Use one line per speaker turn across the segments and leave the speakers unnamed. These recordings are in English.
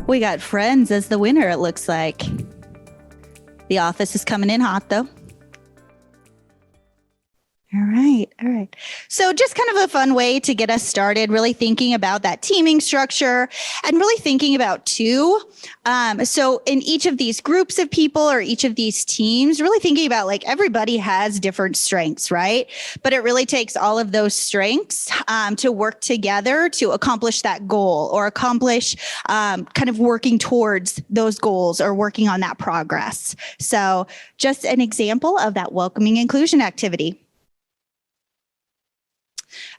We got Friends as the winner, it looks like. The Office is coming in hot, though. All right. So just kind of a fun way to get us started, really thinking about that teaming structure and really thinking about two. So in each of these groups of people or each of these teams, really thinking about like everybody has different strengths, right? But it really takes all of those strengths to work together to accomplish that goal or accomplish kind of working towards those goals or working on that progress. So just an example of that welcoming inclusion activity.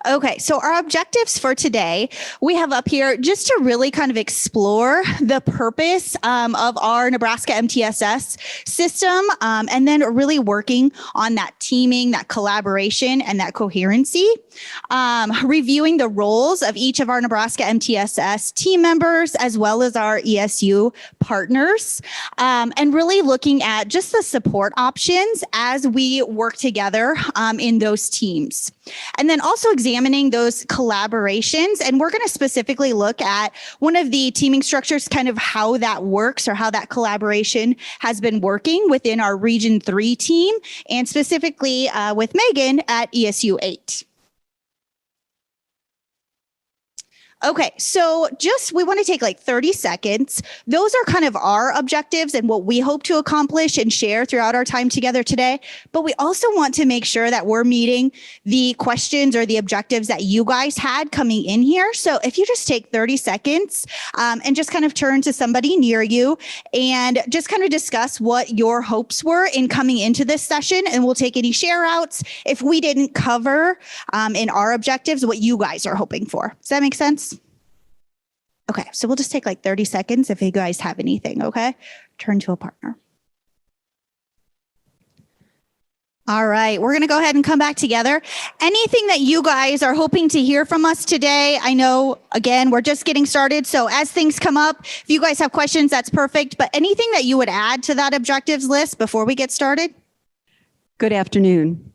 Okay, so our objectives for today, we have up here just to really kind of explore the purpose of our Nebraska MTSS system, and then really working on that teaming, that collaboration, and that coherency. Reviewing the roles of each of our Nebraska MTSS team members, as well as our ESU partners, and really looking at just the support options as we work together in those teams. And then also examining those collaborations. And we're going to specifically look at one of the teaming structures, kind of how that works or how that collaboration has been working within our Region 3 team, and specifically with Megan at ESU 8. Okay, so we want to take like 30 seconds. Those are kind of our objectives and what we hope to accomplish and share throughout our time together today. But we also want to make sure that we're meeting the questions or the objectives that you guys had coming in here. So if you just take 30 seconds and just kind of turn to somebody near you and just kind of discuss what your hopes were in coming into this session, and we'll take any share outs if we didn't cover in our objectives what you guys are hoping for. Does that make sense? Okay, so we'll just take like 30 seconds if you guys have anything, okay? Turn to a partner. All right, we're going to go ahead and come back together. Anything that you guys are hoping to hear from us today? I know, again, we're just getting started, so as things come up, if you guys have questions, that's perfect. But anything that you would add to that objectives list before we get started?
Good afternoon.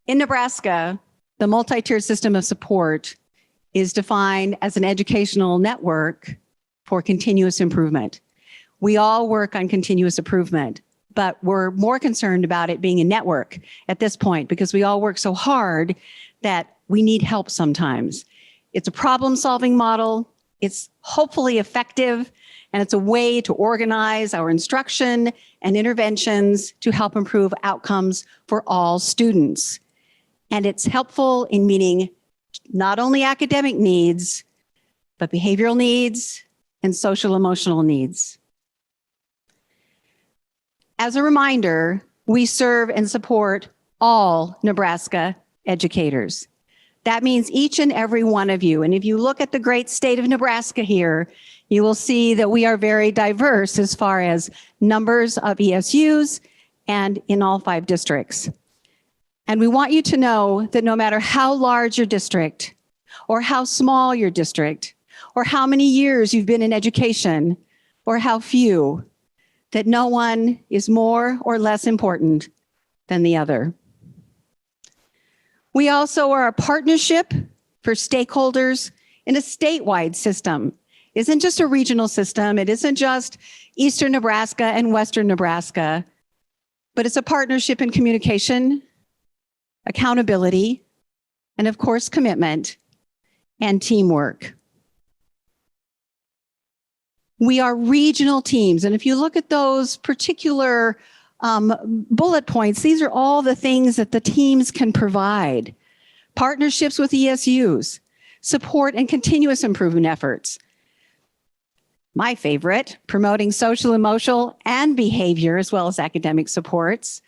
In Nebraska, the multi-tiered system of support is defined as an educational network for continuous improvement. We all work on continuous improvement, but we're more concerned about it being a network at this point because we all work so hard that we need help sometimes. It's a problem-solving model. It's hopefully effective, and it's a way to organize our instruction and interventions to help improve outcomes for all students. And it's helpful in meeting not only academic needs, but behavioral needs and social emotional needs. As a reminder, we serve and support all Nebraska educators. That means each and every one of you. And if you look at the great state of Nebraska here, you will see that we are very diverse as far as numbers of ESUs and in all 5 districts. And we want you to know that no matter how large your district, or how small your district, or how many years you've been in education, or how few, that no one is more or less important than the other. We also are a partnership for stakeholders in a statewide system. It isn't just a regional system. It isn't just Eastern Nebraska and Western Nebraska, but it's a partnership in communication, accountability, and of course, commitment and teamwork. We are regional teams, and if you look at those particular bullet points, these are all the things that the teams can provide. Partnerships with ESUs, support and continuous improvement efforts. My favorite, promoting social, emotional, and behavior, as well as academic supports,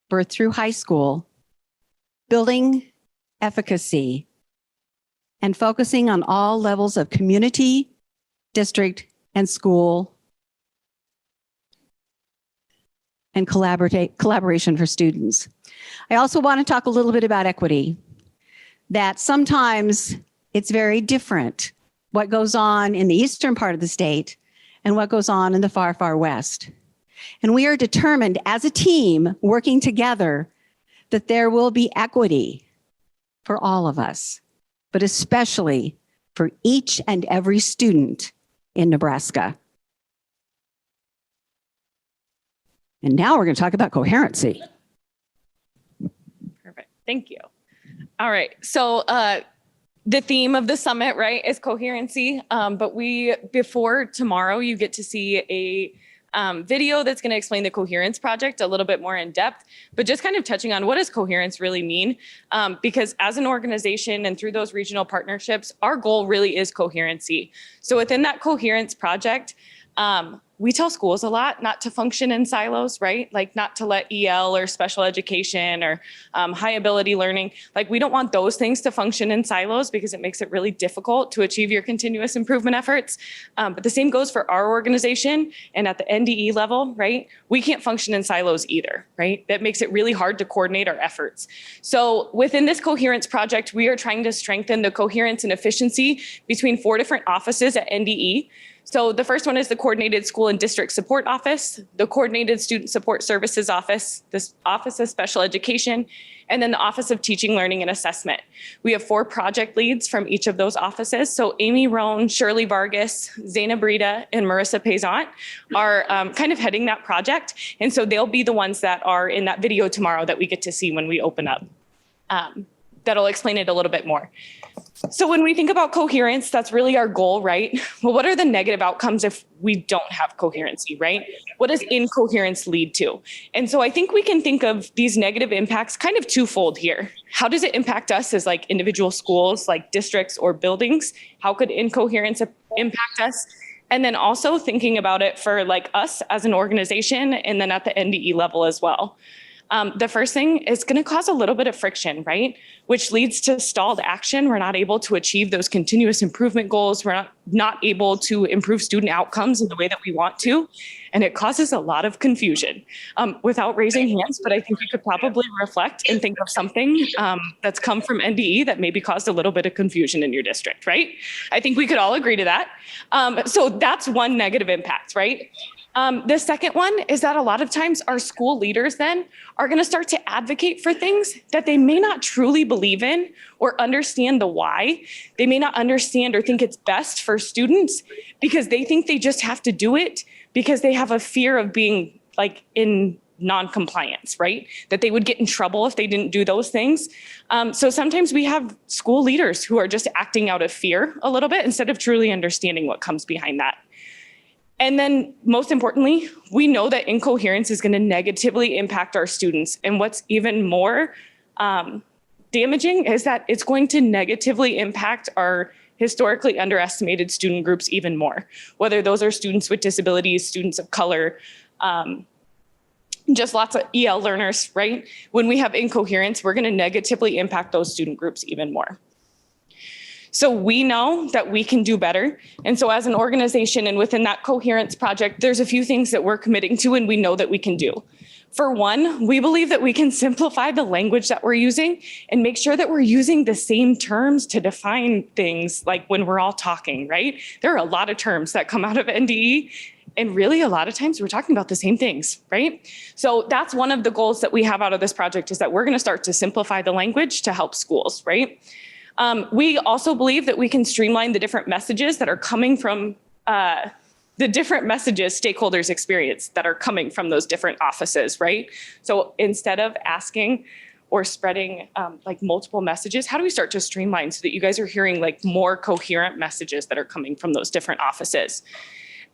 birth through high school, building efficacy, and focusing on all levels of community, district, and school, and collaboration for students. I also want to talk a little bit about equity, that sometimes it's very different what goes on in the eastern part of the state and what goes on in the far, far west. And we are determined as a team working together that there will be equity for all of us, but especially for each and every student in Nebraska. And now we're going to talk about coherency.
Perfect. Thank you. All right. So the theme of the summit, right, is coherency. But before tomorrow, you get to see a video that's going to explain the Coherence project a little bit more in depth, but just kind of touching on what does coherence really mean? Because as an organization and through those regional partnerships, our goal really is coherency. So within that Coherence project, we tell schools a lot not to function in silos, right? Like not to let EL or special education or high ability learning, like we don't want those things to function in silos because it makes it really difficult to achieve your continuous improvement efforts. But the same goes for our organization and at the NDE level, right? We can't function in silos either, right? That makes it really hard to coordinate our efforts. So within this Coherence project, we are trying to strengthen the coherence and efficiency between 4 different offices at NDE. So the first one is the Coordinated School and District Support Office, the Coordinated Student Support Services Office, the Office of Special Education, and then the Office of Teaching, Learning, and Assessment. We have 4 project leads from each of those offices. So Amy Roan, Shirley Vargas, Zaina Brita, and Marissa Payzant are kind of heading that project. And so they'll be the ones that are in that video tomorrow that we get to see when we open up. That'll explain it a little bit more. So when we think about coherence, that's really our goal, right? Well, what are the negative outcomes if we don't have coherency, right? What does incoherence lead to? And so I think we can think of these negative impacts kind of twofold here. How does it impact us as like individual schools, like districts or buildings? How could incoherence impact us? And then also thinking about it for like us as an organization and then at the NDE level as well. The first thing is going to cause a little bit of friction, right? Which leads to stalled action. We're not able to achieve those continuous improvement goals. We're not able to improve student outcomes in the way that we want to. And it causes a lot of confusion without raising hands. But I think you could probably reflect and think of something that's come from NDE that maybe caused a little bit of confusion in your district, right? I think we could all agree to that. So that's one negative impact, right? The second one is that a lot of times our school leaders then are going to start to advocate for things that they may not truly believe in or understand the why. They may not understand or think it's best for students because they think they just have to do it because they have a fear of being like in non-compliance, right? That they would get in trouble if they didn't do those things. So sometimes we have school leaders who are just acting out of fear a little bit instead of truly understanding what comes behind that. And then most importantly, we know that incoherence is going to negatively impact our students. And what's even more damaging is that it's going to negatively impact our historically underestimated student groups even more, whether those are students with disabilities, students of color, just lots of EL learners, right? When we have incoherence, we're going to negatively impact those student groups even more. So we know that we can do better. And so as an organization and within that Coherence project, there's a few things that we're committing to and we know that we can do. For one, we believe that we can simplify the language that we're using and make sure that we're using the same terms to define things like when we're all talking, right? There are a lot of terms that come out of NDE and really a lot of times we're talking about the same things, right? So that's one of the goals that we have out of this project is that we're going to start to simplify the language to help schools, right? We also believe that we can streamline the different messages that are coming from the different messages stakeholders experience that are coming from those different offices, right? So instead of asking or spreading like multiple messages, how do we start to streamline so that you guys are hearing like more coherent messages that are coming from those different offices?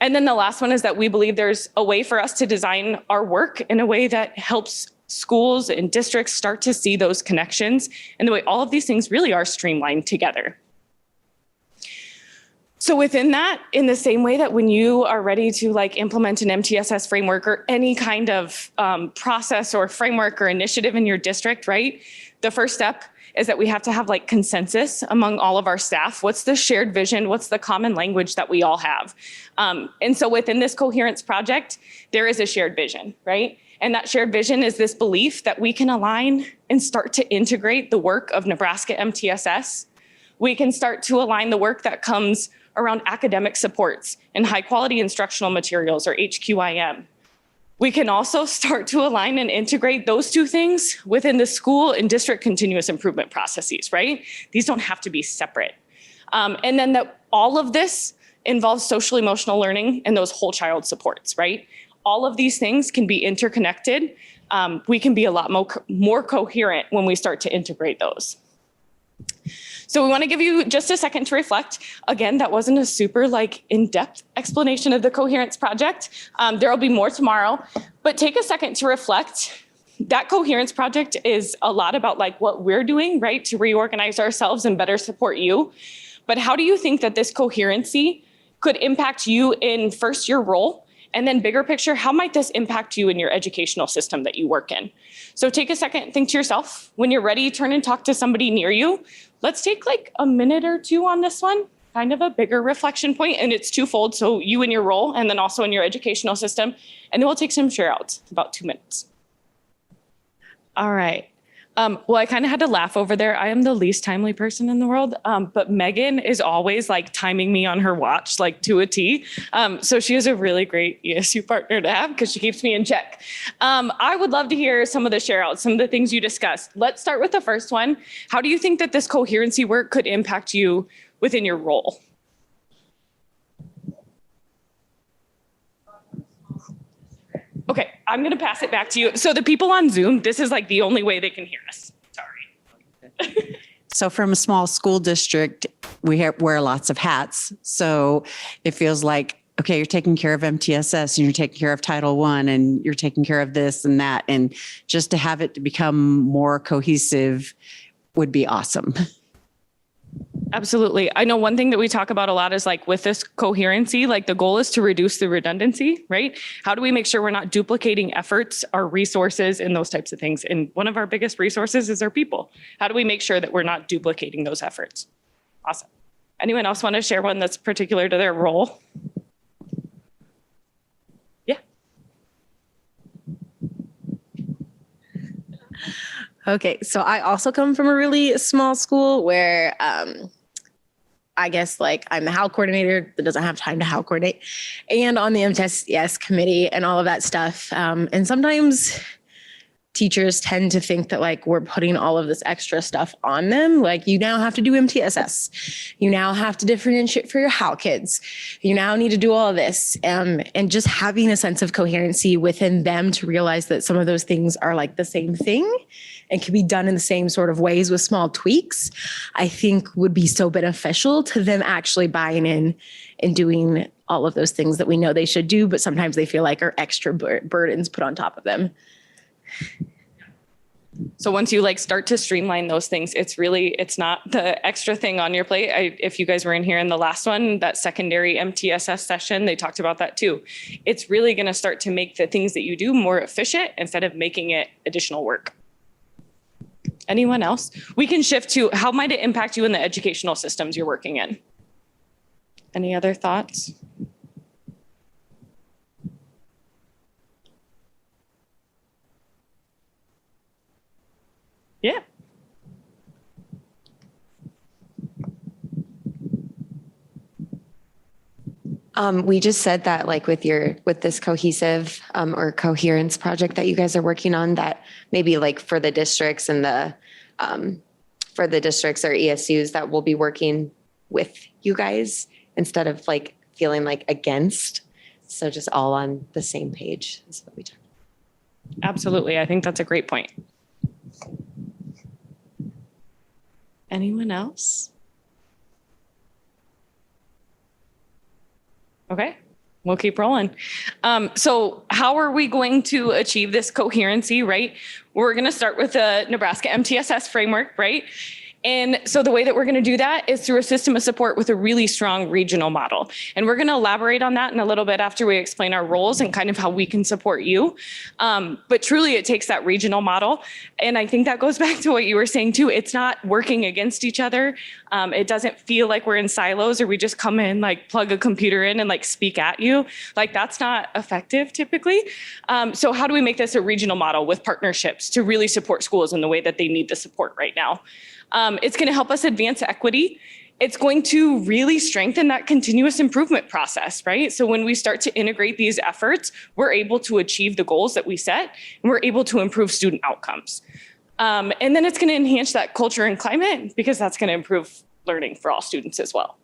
And then the last one is that we believe there's a way for us to design our work in a way that helps schools and districts start to see those connections and the way all of these things really are streamlined together. So within that, in the same way that when you are ready to like implement an MTSS framework or any kind of process or framework or initiative in your district, right? The first step is that we have to have like consensus among all of our staff. What's the shared vision? What's the common language that we all have? And so within this Coherence project, there is a shared vision, right? And that shared vision is this belief that we can align and start to integrate the work of Nebraska MTSS. We can start to align the work that comes around academic supports and high quality instructional materials or HQIM. We can also start to align and integrate those two things within the school and district continuous improvement processes, right? These don't have to be separate. And then that all of this involves social emotional learning and those whole child supports, right? All of these things can be interconnected. We can be a lot more coherent when we start to integrate those. So we want to give you just a second to reflect. Again, that wasn't a super in-depth explanation of the Coherence project. There will be more tomorrow, but take a second to reflect. That Coherence project is a lot about what we're doing, right, to reorganize ourselves and better support you. But how do you think that this coherency could impact you in first your role, and then bigger picture, how might this impact you in your educational system that you work in? So take a second, think to yourself. When you're ready, turn and talk to somebody near you. Let's take a minute or two on this one, kind of a bigger reflection point, and it's twofold. So you in your role, and then also in your educational system. And then we'll take some share outs, about 2 minutes. All right. Well, I kind of had to laugh over there. I am the least timely person in the world, but Megan is always timing me on her watch, to a T. So she is a really great ESU partner to have because she keeps me in check. I would love to hear some of the share outs, some of the things you discussed. Let's start with the first one. How do you think that this coherency work could impact you within your role? Okay, I'm going to pass it back to you. So the people on Zoom, this is the only way they can hear us. Sorry.
So from a small school district, we wear lots of hats. So it feels like, okay, you're taking care of MTSS and you're taking care of Title I and you're taking care of this and that. And just to have it to become more cohesive would be awesome.
Absolutely. I know one thing that we talk about a lot is with this coherency, the goal is to reduce the redundancy, right? How do we make sure we're not duplicating efforts, our resources, and those types of things? And one of our biggest resources is our people. How do we make sure that we're not duplicating those efforts? Awesome. Anyone else want to share one that's particular to their role? Yeah.
Okay, so I also come from a really small school where I guess I'm the HAL coordinator that doesn't have time to HAL coordinate, and on the MTSS committee and all of that stuff. And sometimes teachers tend to think that we're putting all of this extra stuff on them. You now have to do MTSS. You now have to differentiate for your HAL kids. You now need to do all of this. And just having a sense of coherency within them to realize that some of those things are the same thing and can be done in the same sort of ways with small tweaks, I think would be so beneficial to them actually buying in and doing all of those things that we know they should do, but sometimes they feel are extra burdens put on top of them.
So once you start to streamline those things, it's not the extra thing on your plate. If you guys were in here in the last one, that secondary MTSS session, they talked about that too. It's really going to start to make the things that you do more efficient instead of making it additional work. Anyone else? We can shift to how might it impact you in the educational systems you're working in? Any other thoughts? Yeah.
We just said that with this cohesive or coherence project that you guys are working on, that maybe for the districts and for the districts or ESUs that will be working with you guys instead of feeling against. So just all on the same page is what we talked about.
Absolutely. I think that's a great point. Anyone else? Okay, we'll keep rolling. So how are we going to achieve this coherency, right? We're going to start with the Nebraska MTSS framework, right? And so the way that we're going to do that is through a system of support with a really strong regional model. And we're going to elaborate on that in a little bit after we explain our roles and kind of how we can support you. But truly, it takes that regional model. And I think that goes back to what you were saying too. It's not working against each other. It doesn't feel like we're in silos or we just come in, plug a computer in and speak at you. That's not effective typically. So how do we make this a regional model with partnerships to really support schools in the way that they need the support right now? It's going to help us advance equity. It's going to really strengthen that continuous improvement process, right? So when we start to integrate these efforts, we're able to achieve the goals that we set, and we're able to improve student outcomes. And then it's going to enhance that culture and climate because that's going to improve learning for all students as well.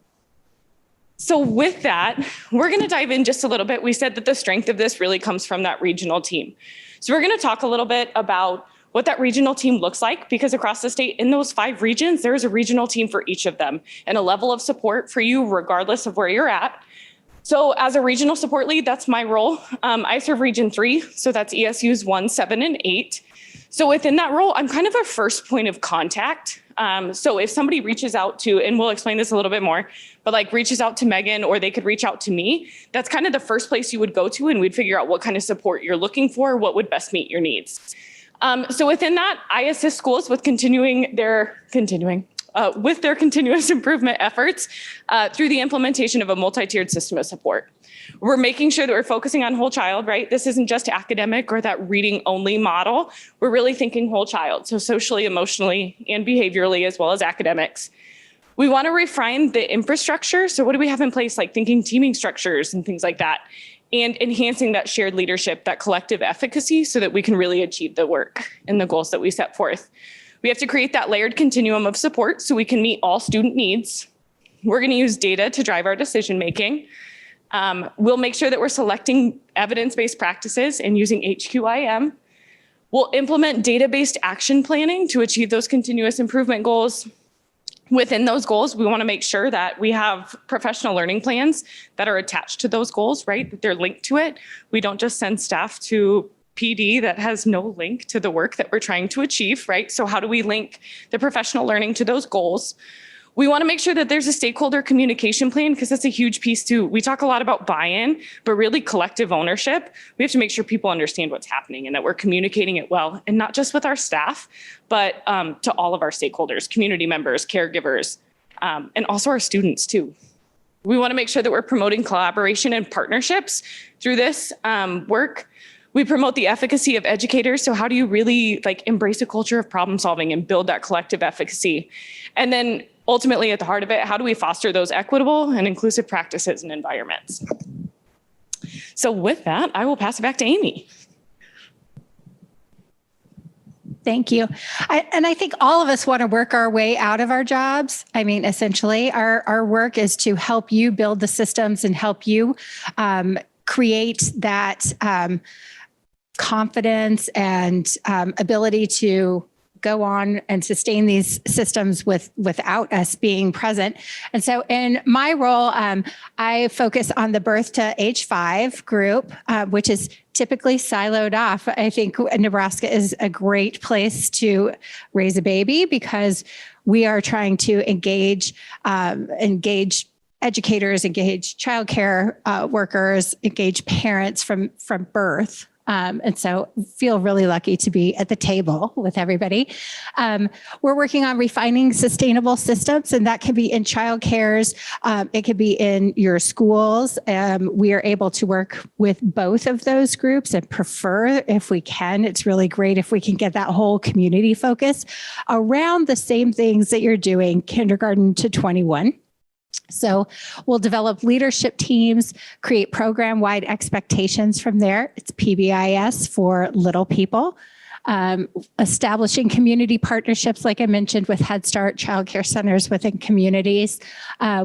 So with that, we're going to dive in just a little bit. We said that the strength of this really comes from that regional team. So we're going to talk a little bit about what that regional team looks like, because across the state in those 5 regions, there is a regional team for each of them and a level of support for you regardless of where you're at. So as a regional support lead, that's my role. I serve Region 3, so that's ESUs 1, 7, and 8. So within that role, I'm kind of a first point of contact. So if somebody reaches out to, and we'll explain this a little bit more, but like reaches out to Megan or they could reach out to me, that's kind of the first place you would go to, and we'd figure out what kind of support you're looking for, what would best meet your needs. So within that, I assist schools with with their continuous improvement efforts through the implementation of a multi-tiered system of support. We're making sure that we're focusing on whole child, right? This isn't just academic or that reading only model. We're really thinking whole child, so socially, emotionally, and behaviorally, as well as academics. We want to refine the infrastructure. So what do we have in place, like thinking teaming structures and things like that, and enhancing that shared leadership, that collective efficacy, so that we can really achieve the work and the goals that we set forth. We have to create that layered continuum of support so we can meet all student needs. We're going to use data to drive our decision making. We'll make sure that we're selecting evidence-based practices and using HQIM. We'll implement data-based action planning to achieve those continuous improvement goals. Within those goals, we want to make sure that we have professional learning plans that are attached to those goals, right? That they're linked to it. We don't just send staff to PD that has no link to the work that we're trying to achieve, right? So how do we link the professional learning to those goals? We want to make sure that there's a stakeholder communication plan, because that's a huge piece too. We talk a lot about buy-in, but really collective ownership. We have to make sure people understand what's happening and that we're communicating it well, and not just with our staff, but to all of our stakeholders, community members, caregivers, and also our students too. We want to make sure that we're promoting collaboration and partnerships through this work. We promote the efficacy of educators. So how do you really like embrace a culture of problem solving and build that collective efficacy? And then ultimately at the heart of it, how do we foster those equitable and inclusive practices and environments? So with that, I will pass it back to Amy.
Thank you. I think all of us want to work our way out of our jobs. I mean, essentially, our work is to help you build the systems and help you create that confidence and ability to go on and sustain these systems without us being present. And so in my role, I focus on the birth to age 5 group, which is typically siloed off. I think Nebraska is a great place to raise a baby because we are trying to engage educators, engage childcare workers, engage parents from birth. And so feel really lucky to be at the table with everybody. We're working on refining sustainable systems, and that can be in childcares. It could be in your schools. We are able to work with both of those groups and prefer, if we can, it's really great if we can get that whole community focus around the same things that you're doing kindergarten to 21. So we'll develop leadership teams, create program-wide expectations from there. It's PBIS for little people. Establishing community partnerships, like I mentioned, with Head Start, childcare centers within communities.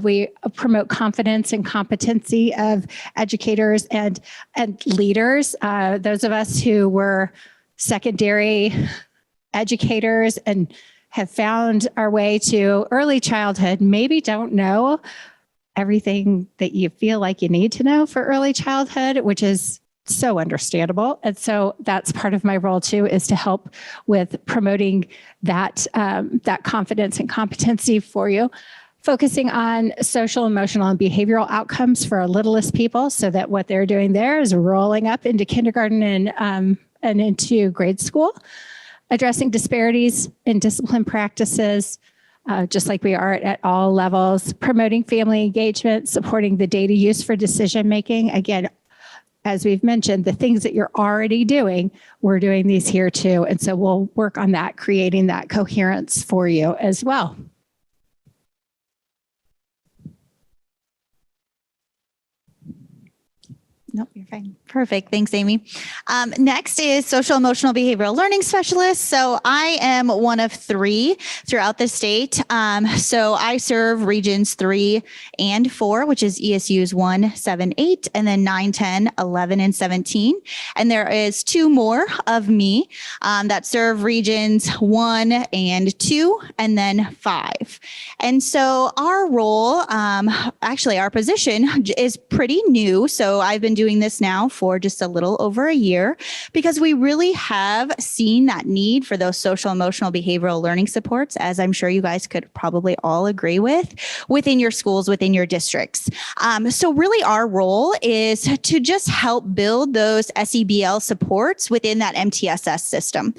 We promote confidence and competency of educators and leaders. Those of us who were secondary educators and have found our way to early childhood, maybe don't know everything that you feel like you need to know for early childhood, which is so understandable. And so that's part of my role too, is to help with promoting that, that confidence and competency for you. Focusing on social, emotional, and behavioral outcomes for our littlest people, so that what they're doing there is rolling up into kindergarten and into grade school. Addressing disparities in discipline practices, just like we are at all levels. Promoting family engagement, supporting the data use for decision making. Again, as we've mentioned, the things that you're already doing, we're doing these here too. And so we'll work on that, creating that coherence for you as well. Nope, you're fine.
Perfect. Thanks, Amy. Next is social emotional behavioral learning specialist. So I am one of 3 throughout the state. So I serve regions 3 and 4, which is ESUs 1, 7, 8, and then 9, 10, 11, and 17. And there is 2 more of me that serve regions 1 and 2, and then 5. And so our role, actually our position is pretty new. So I've been doing this now for just a little over a year because we really have seen that need for those social emotional behavioral learning supports, as I'm sure you guys could probably all agree with, within your schools, within your districts. So really our role is to just help build those SEBL supports within that MTSS system.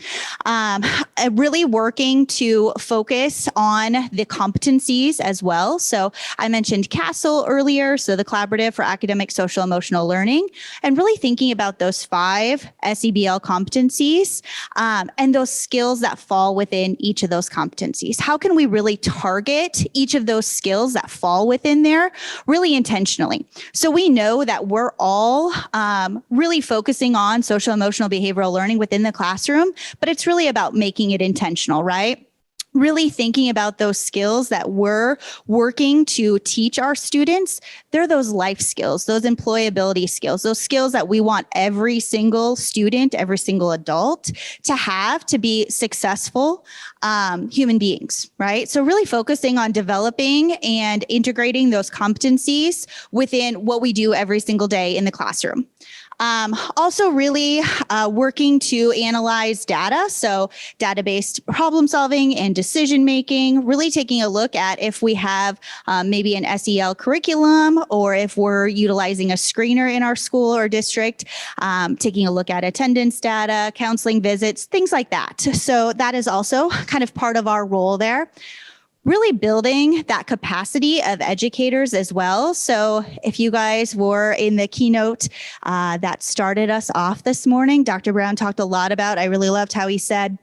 Really working to focus on the competencies as well. So I mentioned CASEL earlier, so the Collaborative for Academic Social Emotional Learning, and really thinking about those 5 SEBL competencies and those skills that fall within each of those competencies. How can we really target each of those skills that fall within there really intentionally? So we know that we're all really focusing on social emotional behavioral learning within the classroom, but it's really about making it intentional, right? Really thinking about those skills that we're working to teach our students. They're those life skills, those employability skills, those skills that we want every single student, every single adult to have to be successful human beings, right? So really focusing on developing and integrating those competencies within what we do every single day in the classroom. Also really working to analyze data. So data-based problem solving and decision making, really taking a look at if we have maybe an SEL curriculum or if we're utilizing a screener in our school or district, taking a look at attendance data, counseling visits, things like that. So that is also kind of part of our role there. Really building that capacity of educators as well. So if you guys were in the keynote that started us off this morning, Dr. Brown talked a lot about, I really loved how he said,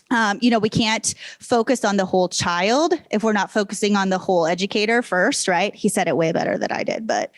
we can't focus on the whole child if we're not focusing on the whole educator first, right? He said it way better than I did, but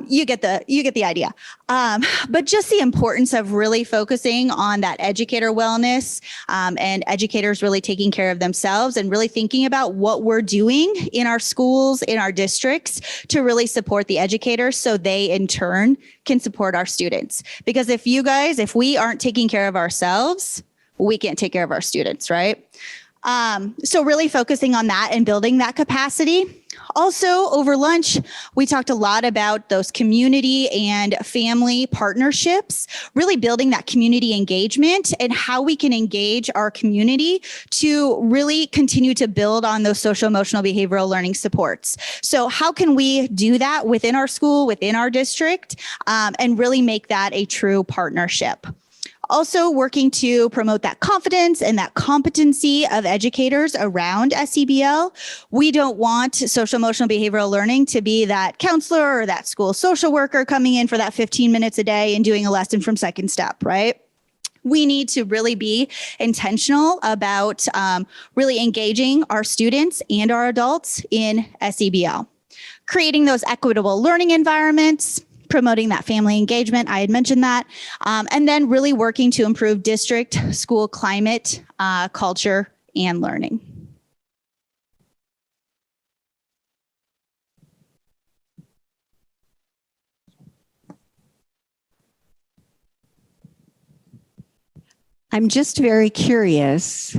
you get the idea. But just the importance of really focusing on that educator wellness and educators really taking care of themselves and really thinking about what we're doing in our schools, in our districts to really support the educators so they in turn can support our students. Because if we aren't taking care of ourselves, we can't take care of our students, right? So really focusing on that and building that capacity. Also, over lunch, we talked a lot about those community and family partnerships, really building that community engagement and how we can engage our community to really continue to build on those social emotional behavioral learning supports. So how can we do that within our school, within our district, and really make that a true partnership? Also working to promote that confidence and that competency of educators around SEBL. We don't want social emotional behavioral learning to be that counselor or that school social worker coming in for that 15 minutes a day and doing a lesson from Second Step, right? We need to really be intentional about really engaging our students and our adults in SEBL. Creating those equitable learning environments, promoting that family engagement. I had mentioned that. And then really working to improve district school climate, culture, and learning.
I'm just very curious,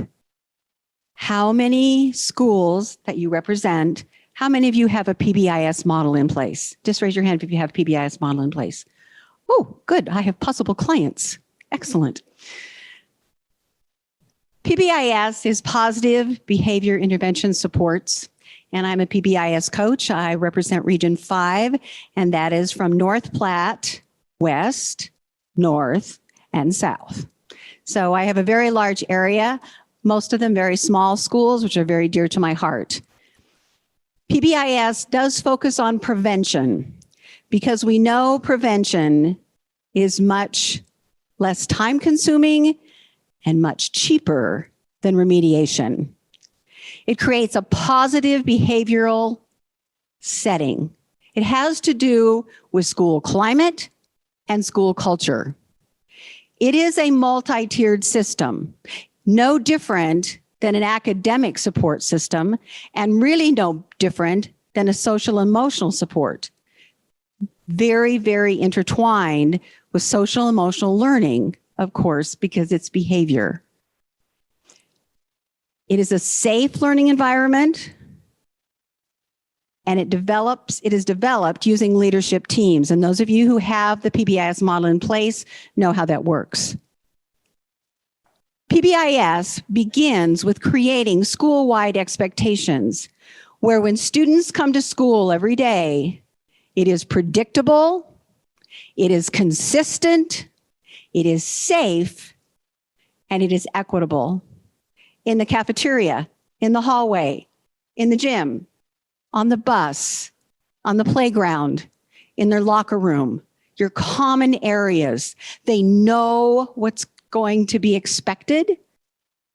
how many schools that you represent, how many of you have a PBIS model in place? Just raise your hand if you have a PBIS model in place. Oh, good. I have possible clients. Excellent. PBIS is Positive Behavior Intervention Supports, and I'm a PBIS coach. I represent Region 5, and that is from North Platte, West, North, and South. So I have a very large area, most of them very small schools, which are very dear to my heart. PBIS does focus on prevention because we know prevention is much less time consuming and much cheaper than remediation. It creates a positive behavioral setting. It has to do with school climate, and school culture. It is a multi-tiered system, no different than an academic support system, and really no different than a social emotional support. Very, very intertwined with social emotional learning, of course, because it's behavior. It is a safe learning environment, and it is developed using leadership teams. And those of you who have the PBIS model in place know how that works. PBIS begins with creating school-wide expectations, where when students come to school every day, it is predictable, it is consistent, it is safe, and it is equitable. In the cafeteria, in the hallway, in the gym, on the bus, on the playground, in their locker room, your common areas. They know what's going to be expected,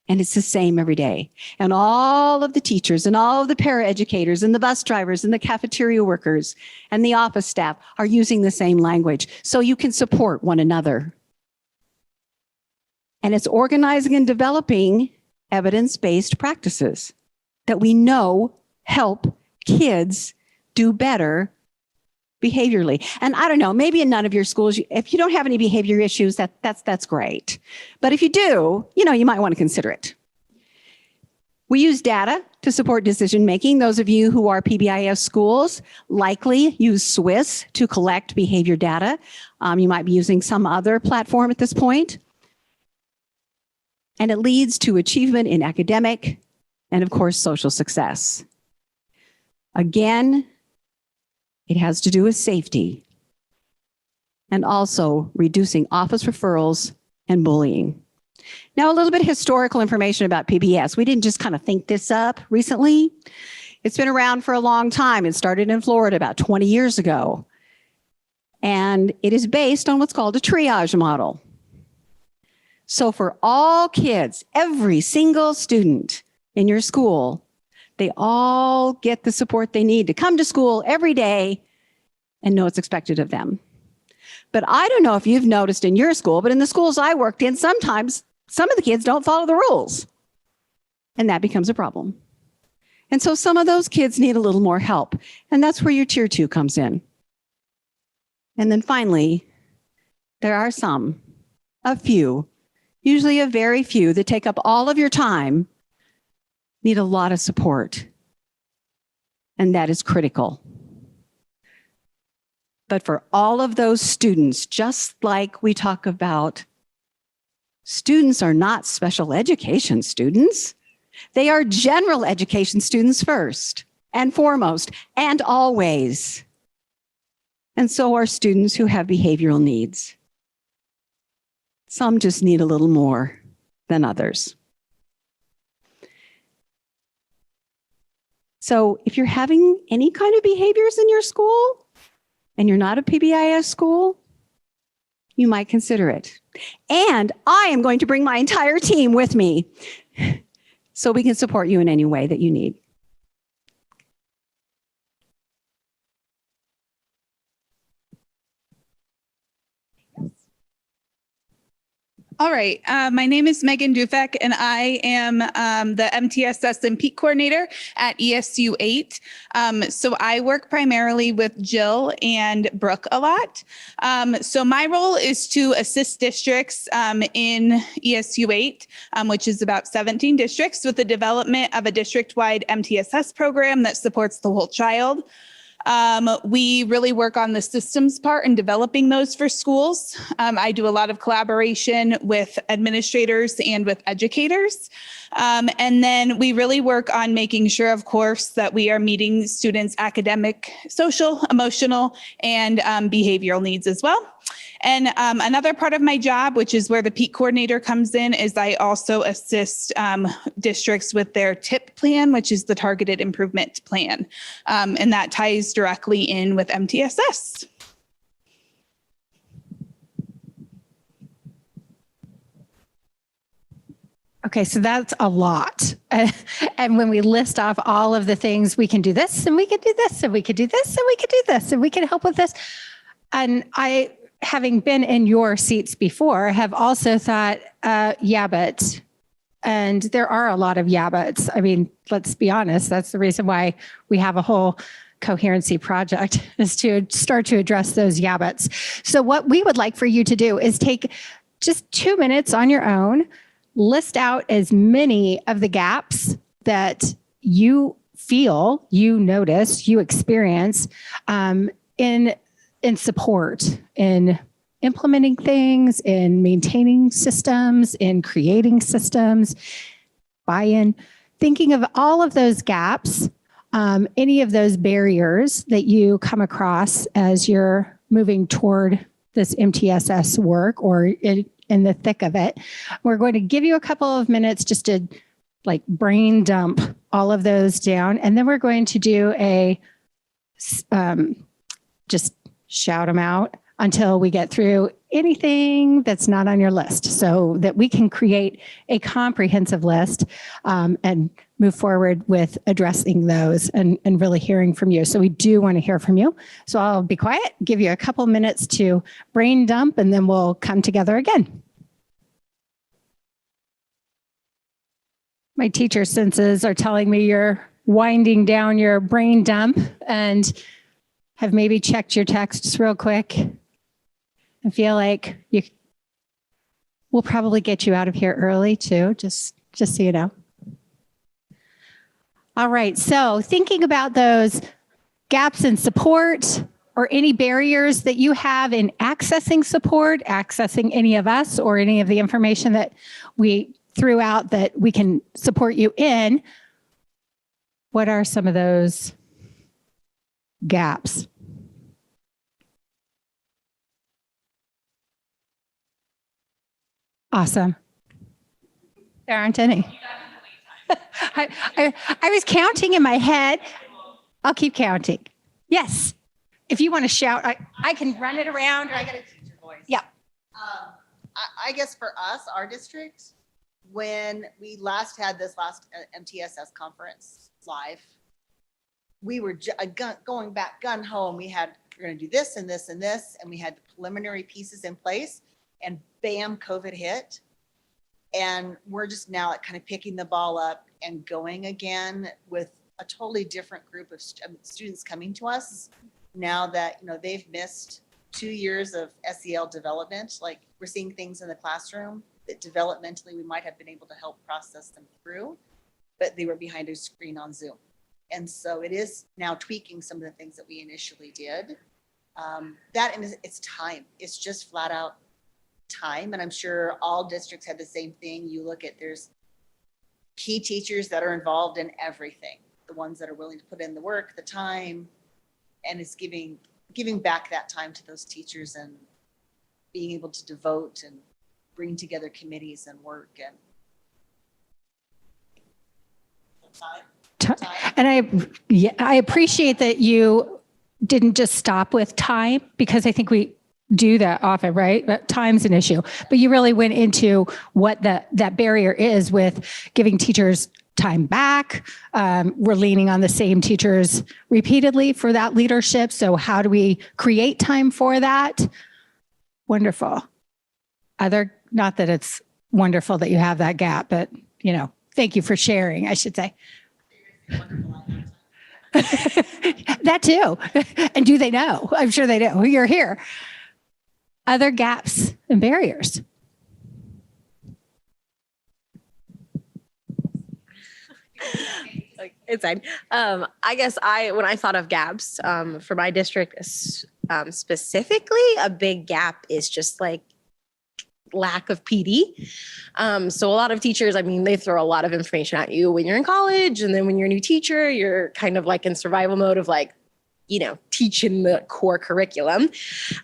and it's the same every day. And all of the teachers and all of the paraeducators and the bus drivers and the cafeteria workers and the office staff are using the same language, so you can support one another. And it's organizing and developing evidence-based practices that we know help kids do better behaviorally. And I don't know, maybe in none of your schools, if you don't have any behavior issues, that's great. But if you do, you might want to consider it. We use data to support decision-making. Those of you who are PBIS schools likely use Swiss to collect behavior data. You might be using some other platform at this point. And it leads to achievement in academic and, of course, social success. Again, it has to do with safety and also reducing office referrals and bullying. Now, a little bit of historical information about PBS. We didn't just kind of think this up recently. It's been around for a long time. It started in Florida about 20 years ago. And it is based on what's called a triage model. So for all kids, every single student in your school, they all get the support they need to come to school every day and know what's expected of them. But I don't know if you've noticed in your school, but in the schools I worked in, sometimes some of the kids don't follow the rules. And that becomes a problem. And so some of those kids need a little more help. And that's where your tier 2 comes in. And then finally, there are a few, usually a very few, that take up all of your time, need a lot of support. And that is critical. But for all of those students, just like we talk about, students are not special education students. They are general education students first and foremost and always. And so are students who have behavioral needs. Some just need a little more than others. So if you're having any kind of behaviors in your school and you're not a PBIS school, you might consider it. And I am going to bring my entire team with me so we can support you in any way that you need.
All right. My name is Megan Dufek, and I am the MTSS and Peak Coordinator at ESU 8. So I work primarily with Jill and Brooke a lot. So my role is to assist districts in ESU 8, which is about 17 districts, with the development of a district-wide MTSS program that supports the whole child. We really work on the systems part and developing those for schools. I do a lot of collaboration with administrators and with educators. And then we really work on making sure, of course, that we are meeting students' academic, social, emotional, and behavioral needs as well. And another part of my job, which is where the Peak Coordinator comes in, is I also assist districts with their TIP plan, which is the Targeted Improvement Plan. And that ties directly in with MTSS.
Okay, so that's a lot. And when we list off all of the things, we can do this, and we can do this, and we could do this, and we could do this, and we can help with this. And I having been in your seats before, have also thought, yeah, but, and there are a lot of yeah, buts. I mean, let's be honest, that's the reason why we have a whole coherency project, is to start to address those yeah, buts. So what we would like for you to do is take just 2 minutes on your own, list out as many of the gaps that you feel, you notice, you experience in support, in implementing things, in maintaining systems, in creating systems, buy-in, thinking of all of those gaps, any of those barriers that you come across as you're moving toward this MTSS work or in the thick of it. We're going to give you a couple of minutes just to like brain dump all of those down. And then we're going to do a, just shout them out until we get through anything that's not on your list, so that we can create a comprehensive list and move forward with addressing those and really hearing from you. So we do want to hear from you. So I'll be quiet, give you a couple minutes to brain dump, and then we'll come together again. My teacher senses are telling me you're winding down your brain dump and have maybe checked your texts real quick. I feel like we'll probably get you out of here early too, just so you know. All right, so thinking about those gaps in support or any barriers that you have in accessing support, accessing any of us or any of the information that we threw out that we can support you in, what are some of those gaps? Awesome. There aren't any. I was counting in my head. I'll keep counting. Yes. If you want to shout, I can run it around. Or I got to teach your voice. Yeah.
I guess for us, our district, when we last had this last MTSS conference live, we were going back gun ho, and we're going to do this and this and this, and we had the preliminary pieces in place, and bam, COVID hit. And we're just now kind of picking the ball up and going again with a totally different group of students coming to us now that, they've missed 2 years of SEL development. Like, we're seeing things in the classroom that developmentally we might have been able to help process them through, but they were behind a screen on Zoom. And so it is now tweaking some of the things that we initially did. And it's time. It's just flat out time. And I'm sure all districts had the same thing. You look at, there's key teachers that are involved in everything, the ones that are willing to put in the work, the time, and it's giving back that time to those teachers and being able to devote and bring together committees and work and time.
And I appreciate that you didn't just stop with time, because I think we do that often, right? But time's an issue, but you really went into what that barrier is with giving teachers time back. We're leaning on the same teachers repeatedly for that leadership. So how do we create time for that? Wonderful. Not that it's wonderful that you have that gap, but thank you for sharing, I should say. That too. And do they know? I'm sure they do. You're here. Other gaps and barriers.
It's fine. I guess when I thought of gaps for my district specifically, a big gap is just like lack of PD. So a lot of teachers, they throw a lot of information at you when you're in college, and then when you're a new teacher, you're kind of like in survival mode of like, teaching the core curriculum.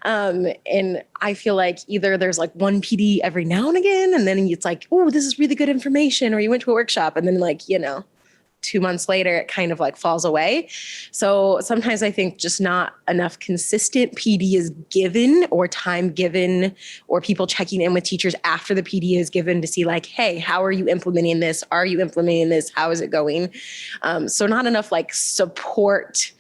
And I feel like either there's like one PD every now and again, and then it's like, oh, this is really good information, or you went to a workshop, and then 2 months later, it kind of like falls away. So sometimes I think just not enough consistent PD is given, or time given, or people checking in with teachers after the PD is given to see like, hey, how are you implementing this? Are you implementing this? How is it going? So not enough like support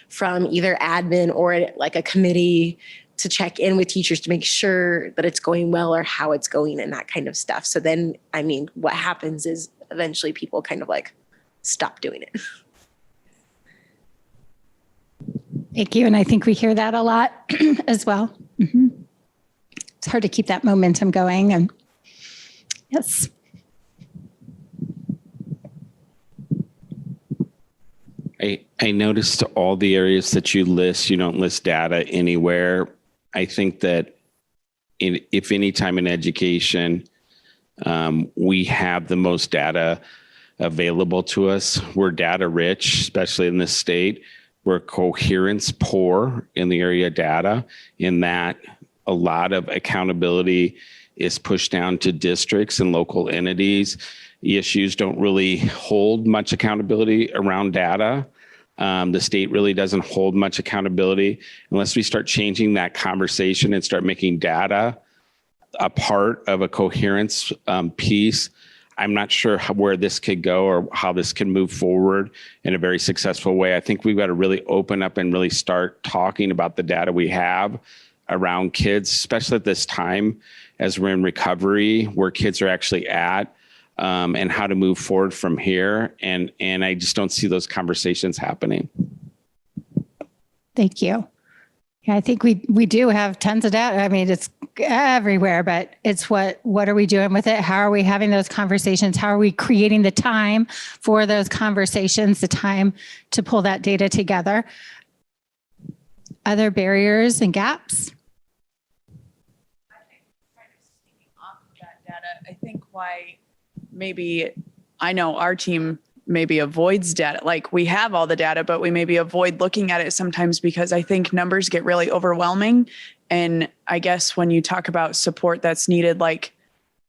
from either admin or like a committee to check in with teachers to make sure that it's going well or how it's going and that kind of stuff. So then, I mean, what happens is eventually people kind of like stop doing it.
Thank you. And I think we hear that a lot as well. Mm-hmm. It's hard to keep that momentum going. And yes.
I noticed all the areas that you list, you don't list data anywhere. I think that if any time in education, we have the most data available to us. We're data rich, especially in this state. We're coherence poor in the area of data, in that a lot of accountability is pushed down to districts and local entities. ESUs don't really hold much accountability around data. The state really doesn't hold much accountability unless we start changing that conversation and start making data a part of a coherence piece. I'm not sure where this could go or how this can move forward in a very successful way. I think we've got to really open up and really start talking about the data we have around kids, especially at this time as we're in recovery, where kids are actually at, and how to move forward from here. And I just don't see those conversations happening.
Thank you. Yeah, I think we do have tons of data. I mean, it's everywhere, but it's what are we doing with it? How are we having those conversations? How are we creating the time for those conversations, the time to pull that data together? Other barriers and gaps?
Off of that data, I think why maybe, I know our team maybe avoids data. Like, we have all the data, but we maybe avoid looking at it sometimes because I think numbers get really overwhelming. And I guess when you talk about support that's needed, like,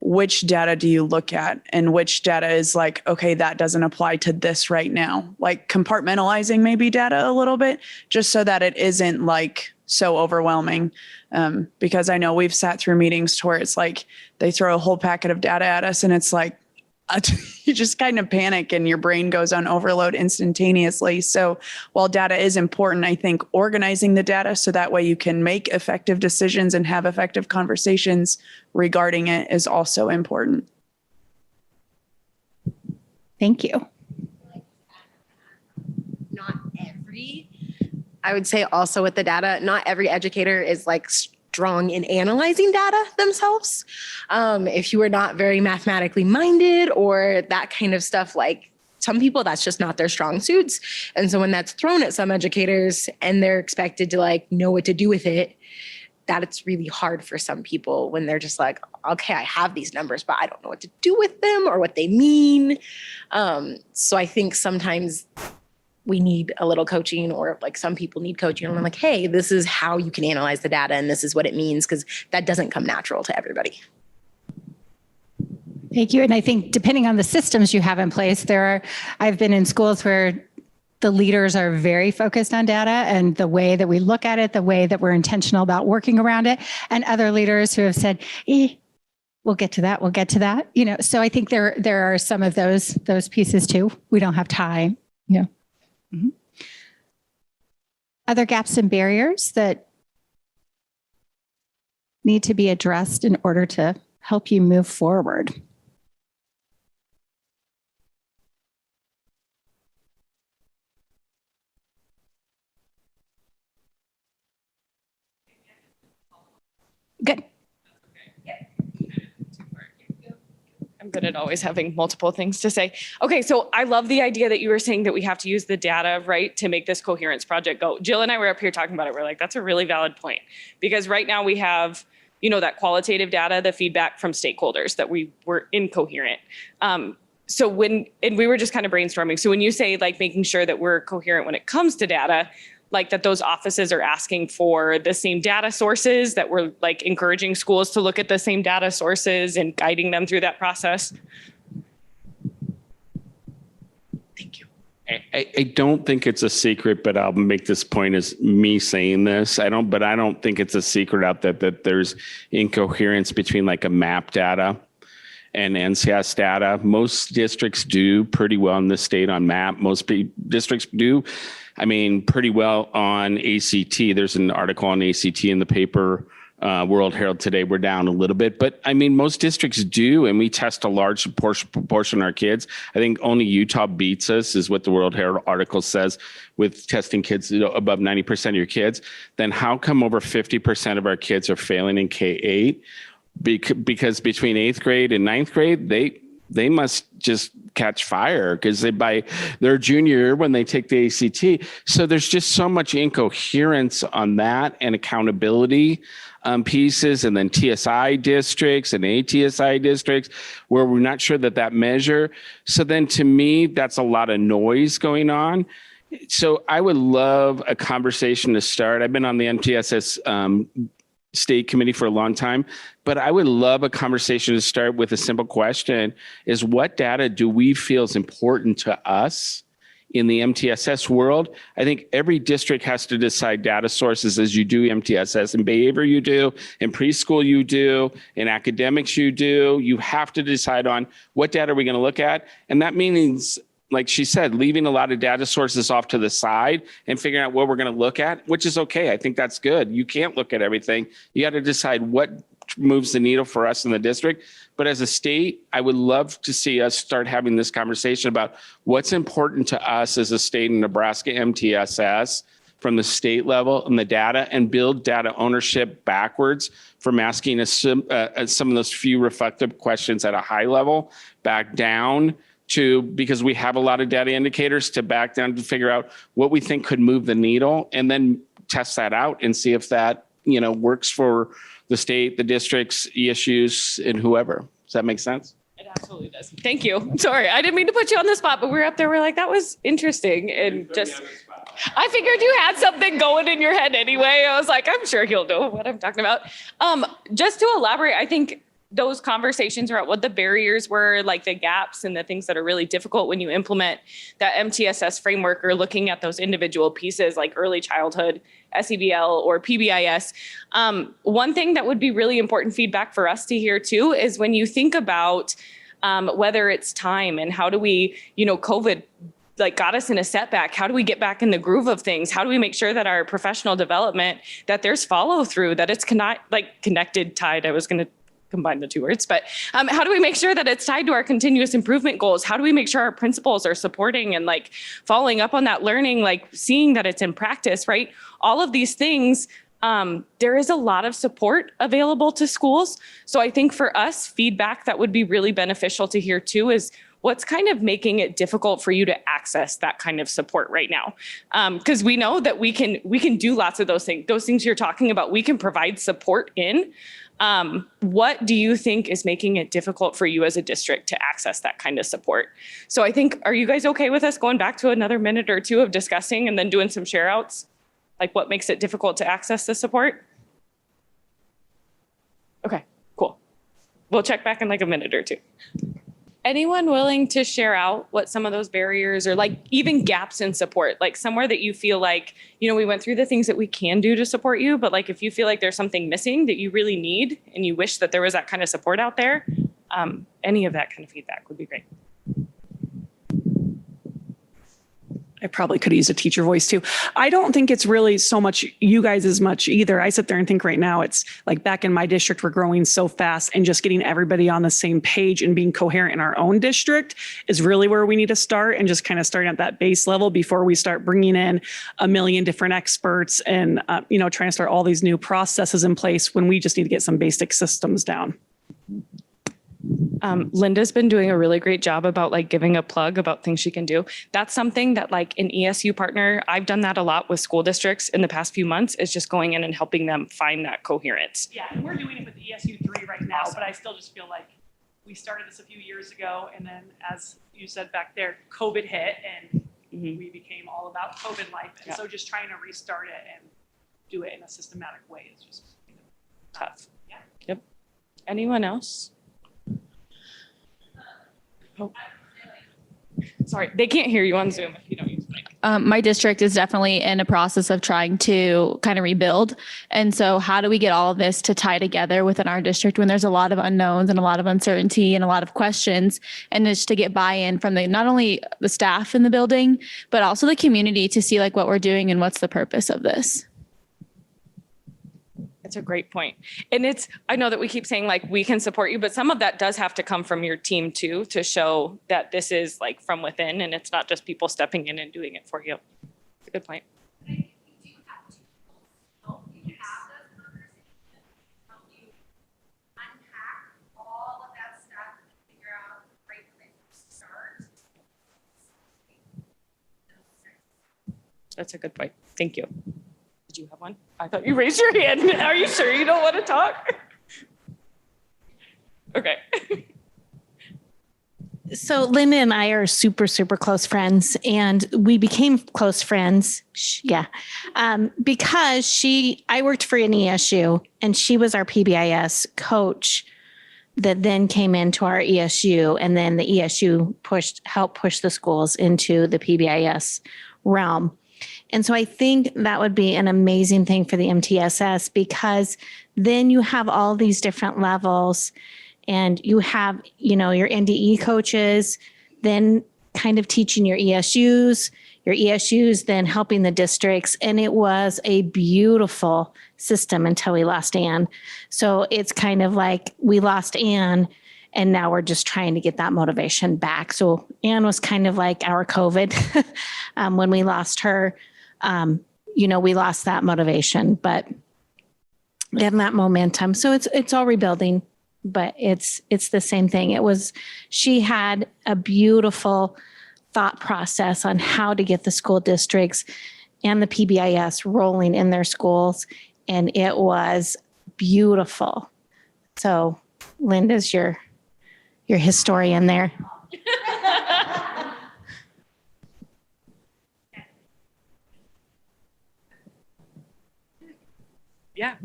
which data do you look at and which data is like, okay, that doesn't apply to this right now? Like compartmentalizing maybe data a little bit, just so that it isn't like so overwhelming. Because I know we've sat through meetings to where it's like they throw a whole packet of data at us and it's like, you just kind of panic and your brain goes on overload instantaneously. So while data is important, I think organizing the data so that way you can make effective decisions and have effective conversations regarding it is also important.
Thank you.
I would say also with the data, not every educator is like strong in analyzing data themselves. If you are not very mathematically minded or that kind of stuff, like some people, that's just not their strong suits. And so when that's thrown at some educators and they're expected to like know what to do with it, that it's really hard for some people when they're just like, okay, I have these numbers, but I don't know what to do with them or what they mean. So I think sometimes we need a little coaching, or like some people need coaching. And I'm like, hey, this is how you can analyze the data and this is what it means, because that doesn't come natural to everybody.
Thank you. And I think depending on the systems you have in place, I've been in schools where the leaders are very focused on data and the way that we look at it, the way that we're intentional about working around it, and other leaders who have said, we'll get to that. We'll get to that. You know, so I think there are some of those pieces too. We don't have time. Yeah. Mm-hmm. Other gaps and barriers that need to be addressed in order to help you move forward. Good.
I'm good at always having multiple things to say. Okay, so I love the idea that you were saying that we have to use the data, right, to make this coherence project go. Jill and I were up here talking about it. We're like, that's a really valid point. Because right now we have, you know, that qualitative data, the feedback from stakeholders that we were incoherent. And we were just kind of brainstorming. So when you say like making sure that we're coherent when it comes to data, like that those offices are asking for the same data sources, that we're like encouraging schools to look at the same data sources and guiding them through that process? Thank you.
I don't think it's a secret, but I'll make this point as me saying this. I don't think it's a secret out that there's incoherence between like a map data and NCS data. Most districts do pretty well in the state on MAP. Most districts do, pretty well on ACT. There's an article on ACT in the paper, World Herald today. We're down a little bit, but most districts do, and we test a large proportion of our kids. I think only Utah beats us, is what the World Herald article says, with testing kids above 90% of your kids. Then how come over 50% of our kids are failing in K-8? Because between 8th grade and 9th grade, they must just catch fire, because by their junior year when they take the ACT. So there's just so much incoherence on that, and accountability pieces, and then TSI districts and ATSI districts where we're not sure that measure. So then to me, that's a lot of noise going on. So I would love a conversation to start. I've been on the MTSS state committee for a long time, but I would love a conversation to start with a simple question: is what data do we feel is important to us in the MTSS world? I think every district has to decide data sources, as you do MTSS. In behavior you do, in preschool you do, in academics you do. You have to decide on what data are we going to look at. And that means, like she said, leaving a lot of data sources off to the side and figuring out what we're going to look at, which is okay. I think that's good. You can't look at everything. You got to decide what moves the needle for us in the district. But as a state, I would love to see us start having this conversation about what's important to us as a state in Nebraska MTSS from the state level and the data, and build data ownership backwards from asking some of those few reflective questions at a high level back down to, because we have a lot of data indicators, to back down to figure out what we think could move the needle, and then test that out and see if that, works for the state, the districts, ESUs, and whoever. Does that make sense?
It absolutely does. Thank you. Sorry, I didn't mean to put you on the spot, but we're up there. We're like, that was interesting. And just, I figured you had something going in your head anyway. I was like, I'm sure he'll know what I'm talking about. Just to elaborate, I think those conversations about what the barriers were, like the gaps and the things that are really difficult when you implement that MTSS framework, or looking at those individual pieces like early childhood, SEBL, or PBIS. One thing that would be really important feedback for us to hear too is when you think about whether it's time and how do we, COVID got us in a setback. How do we get back in the groove of things? How do we make sure that our professional development, that there's follow through, that it's connected, tied. I was going to combine the two words, but how do we make sure that it's tied to our continuous improvement goals? How do we make sure our principals are supporting and following up on that learning, seeing that it's in practice, right? All of these things, there is a lot of support available to schools. So I think for us, feedback that would be really beneficial to hear too is what's kind of making it difficult for you to access that kind of support right now. Because we know that we can do lots of those things you're talking about, we can provide support in. What do you think is making it difficult for you as a district to access that kind of support? So I think, are you guys okay with us going back to another minute or two of discussing and then doing some share outs? What makes it difficult to access the support? Okay, cool. We'll check back in a minute or two. Anyone willing to share out what some of those barriers or even gaps in support, somewhere that you feel we went through the things that we can do to support you, but if you feel like there's something missing that you really need and you wish that there was that kind of support out there, any of that kind of feedback would be great.
I probably could use a teacher voice too. I don't think it's really so much you guys as much either. I sit there and think right now it's back in my district, we're growing so fast, and just getting everybody on the same page and being coherent in our own district is really where we need to start, and just kind of starting at that base level before we start bringing in a million different experts and, trying to start all these new processes in place when we just need to get some basic systems down.
Linda's been doing a really great job about giving a plug about things she can do. That's something that an ESU partner, I've done that a lot with school districts in the past few months, is just going in and helping them find that coherence.
Yeah, and we're doing it with the ESU 3 right now, but I still just feel like we started this a few years ago, and then as you said back there, COVID hit and we became all about COVID life. And so just trying to restart it and do it in a systematic way is just
tough.
Yeah.
Yep. Anyone else? Oh. Sorry, they can't hear you on Zoom if you don't use the mic.
my district is definitely in a process of trying to kind of rebuild. And so how do we get all of this to tie together within our district when there's a lot of unknowns and a lot of uncertainty and a lot of questions, and just to get buy-in from not only the staff in the building, but also the community to see like what we're doing and what's the purpose of this.
That's a great point. And I know that we keep saying like we can support you, but some of that does have to come from your team too, to show that this is like from within and it's not just people stepping in and doing it for you. It's a good point. That's a good point. Thank you. Did you have one? I thought you raised your hand. Are you sure you don't want to talk? Okay.
So Linda and I are super, super close friends, and we became close friends. Because I worked for an ESU and she was our PBIS coach that then came into our ESU, and then the ESU helped push the schools into the PBIS realm. And so I think that would be an amazing thing for the MTSS, because then you have all these different levels, and you have, your NDE coaches, then kind of teaching your ESUs then helping the districts. And it was a beautiful system until we lost Ann. So it's kind of like we lost Ann, and now we're just trying to get that motivation back. So Ann was kind of like our COVID. When we lost her, we lost that motivation, but getting that momentum. So it's all rebuilding, but it's the same thing. She had a beautiful thought process on how to get the school districts and the PBIS rolling in their schools, and it was beautiful. So Linda's your historian there.
Yeah.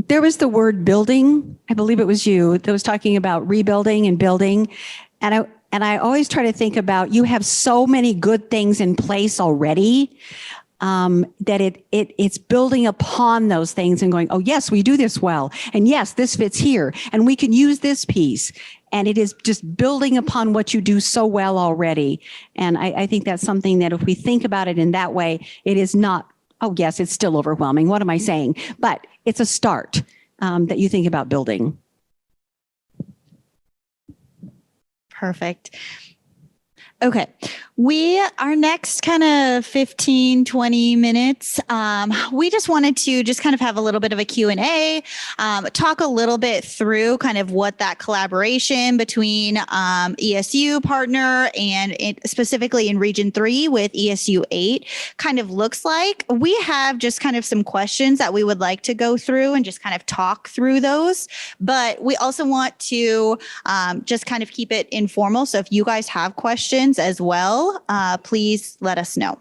There was the word building. I believe it was you that was talking about rebuilding and building. And I always try to think about, you have so many good things in place already, that it's building upon those things and going, oh yes, we do this well. And yes, this fits here and we can use this piece. And it is just building upon what you do so well already. And I think that's something that if we think about it in that way, it is not, oh yes, it's still overwhelming. What am I saying? But it's a start that you think about building.
Perfect. Okay. Our next kind of 15, 20 minutes, we just wanted to just kind of have a little bit of a Q&A, talk a little bit through kind of what that collaboration between ESU partner and specifically in Region 3 with ESU 8 kind of looks like. We have just kind of some questions that we would like to go through and just kind of talk through those. But we also want to just kind of keep it informal. So if you guys have questions as well, please let us know.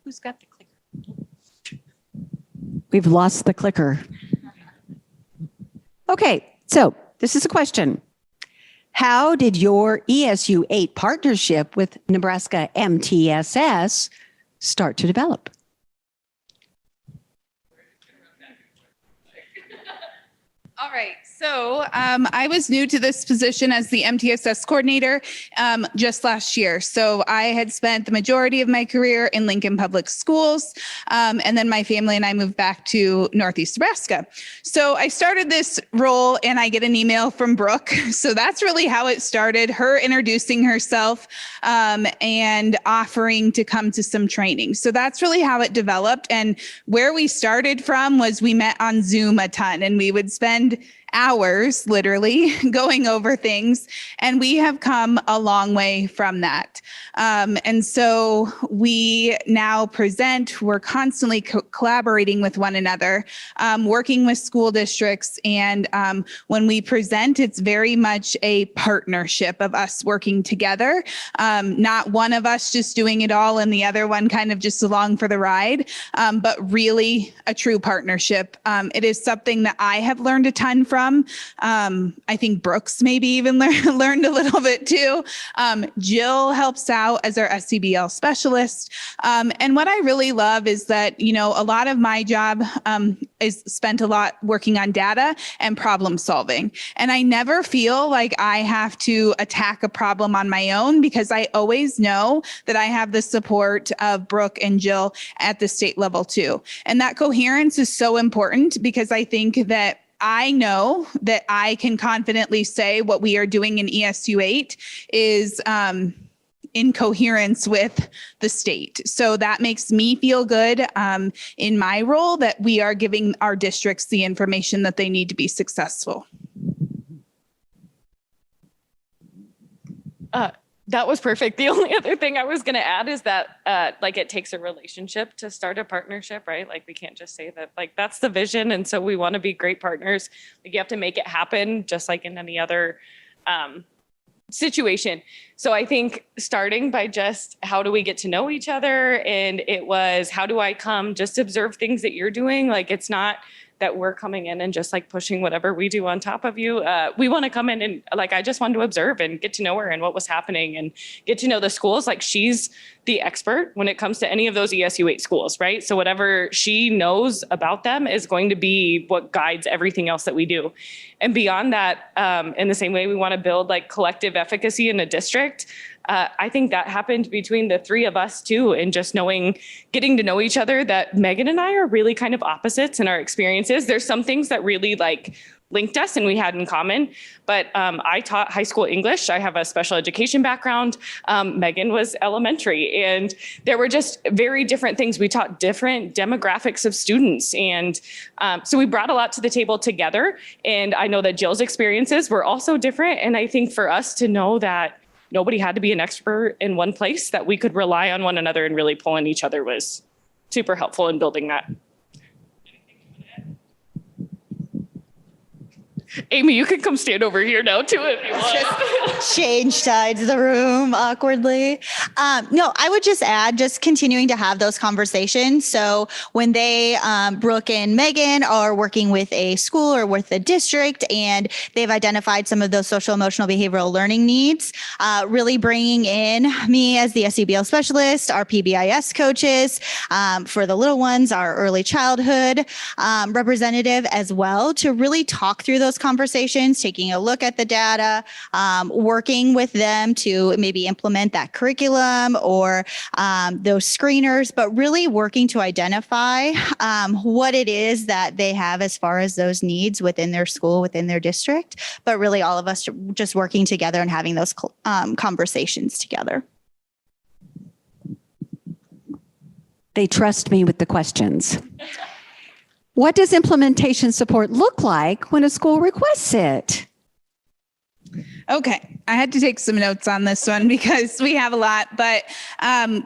Who's got the clicker? We've lost the clicker. Okay, so this is a question. How did your ESU 8 partnership with Nebraska MTSS start to develop?
All right. So I was new to this position as the MTSS coordinator just last year. So I had spent the majority of my career in Lincoln Public Schools. And then my family and I moved back to Northeast Nebraska. So I started this role and I get an email from Brooke. So that's really how it started, her introducing herself and offering to come to some training. So that's really how it developed. And where we started from was we met on Zoom a ton, and we would spend hours literally going over things, and we have come a long way from that. And so we now present, we're constantly collaborating with one another, working with school districts. And when we present, it's very much a partnership of us working together, not one of us just doing it all and the other one kind of just along for the ride, but really a true partnership. It is something that I have learned a ton from. from. I think Brooks maybe even learned a little bit too. Jill helps out as our SCBL specialist. And what I really love is that, you know, a lot of my job is spent a lot working on data and problem solving. And I never feel like I have to attack a problem on my own because I always know that I have the support of Brooke and Jill at the state level too. And that coherence is so important because I think that I know that I can confidently say what we are doing in ESU 8 is in coherence with the state. So that makes me feel good in my role that we are giving our districts the information that they need to be successful.
That was perfect. The only other thing I was going to add is that like it takes a relationship to start a partnership, right? Like we can't just say that like that's the vision. And so we want to be great partners. Like you have to make it happen just like in any other situation. So I think starting by just how do we get to know each other? And it was how do I come just observe things that you're doing? Like it's not that we're coming in and just like pushing whatever we do on top of you. We want to come in and like, I just wanted to observe and get to know her and what was happening and get to know the schools. Like she's the expert when it comes to any of those ESU 8 schools, right? So whatever she knows about them is going to be what guides everything else that we do. And beyond that, in the same way we want to build like collective efficacy in a district, I think that happened between the three of us too, and just getting to know each other, that Megan and I are really kind of opposites in our experiences. There's some things that really like linked us and we had in common, but I taught high school English. I have a special education background. Megan was elementary, and there were just very different things. We taught different demographics of students. And so we brought a lot to the table together. And I know that Jill's experiences were also different. And I think for us to know that nobody had to be an expert in one place, that we could rely on one another and really pull in each other was super helpful in building that. Amy, you can come stand over here now too if you want.
Change sides of the room awkwardly. No, I would just add, just continuing to have those conversations. So when they, Brooke and Megan are working with a school or with a district and they've identified some of those social emotional behavioral learning needs, really bringing in me as the SEBL specialist, our PBIS coaches, for the little ones, our early childhood representative as well, to really talk through those conversations, taking a look at the data, working with them to maybe implement that curriculum or those screeners, but really working to identify what it is that they have as far as those needs within their school, within their district, but really all of us just working together and having those conversations together.
They trust me with the questions. What does implementation support look like when a school requests it?
Okay, I had to take some notes on this one because we have a lot, but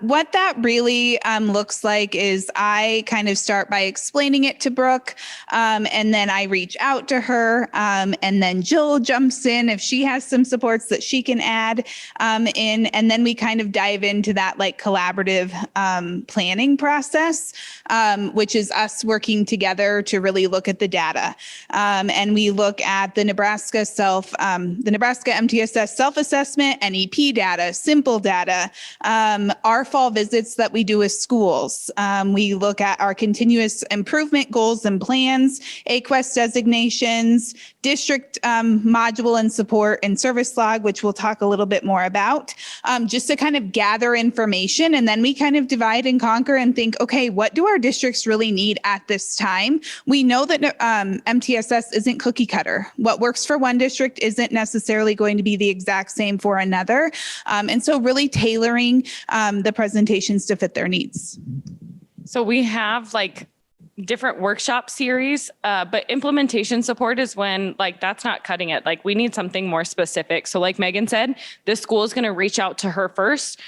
what that really looks like is I kind of start by explaining it to Brooke, and then I reach out to her, and then Jill jumps in if she has some supports that she can add in, and then we kind of dive into that like collaborative planning process, which is us working together to really look at the data. And we look at the Nebraska MTSS self-assessment, NEP data, simple data, our fall visits that we do with schools. We look at our continuous improvement goals and plans, AQuest designations, district module and support and service log, which we'll talk a little bit more about, just to kind of gather information. And then we kind of divide and conquer and think, okay, what do our districts really need at this time? We know that MTSS isn't cookie cutter. What works for one district isn't necessarily going to be the exact same for another. And so really tailoring the presentations to fit their needs.
So we have like different workshop series, but implementation support is when like that's not cutting it. Like we need something more specific. So like Megan said, the school is going to reach out to her first